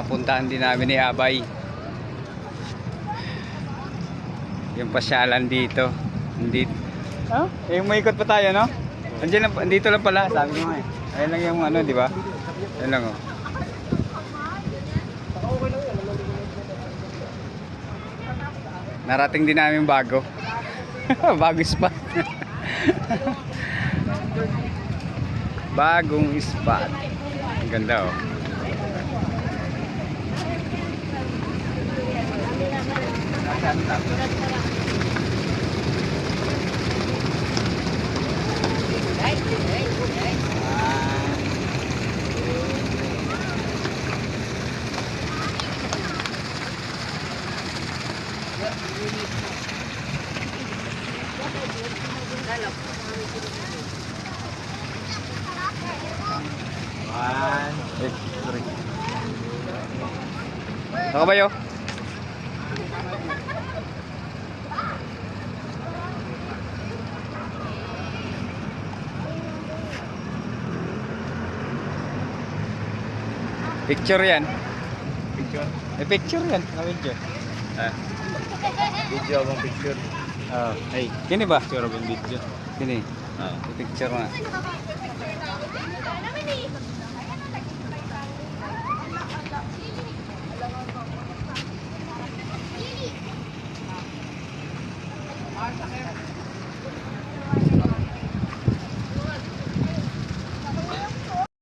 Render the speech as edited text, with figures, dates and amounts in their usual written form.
Napuntahan din namin ni Abay. Yung pasyalan dito. Dito. Oh, yung may ikot pa tayo, no? Andiyan lang, dito lang pala, sabi ko nga eh. Ayun lang yung ano, di ba? Ayun lang oh. Narating din namin bago. Bagong spot. Bagong spot. Ang ganda oh. Ako ba yun? Picture yan. Picture? Picture yan. Video. Video abang picture. Oh. Hey, kini ba? Picture abang video. Kini. Ah. Picture na.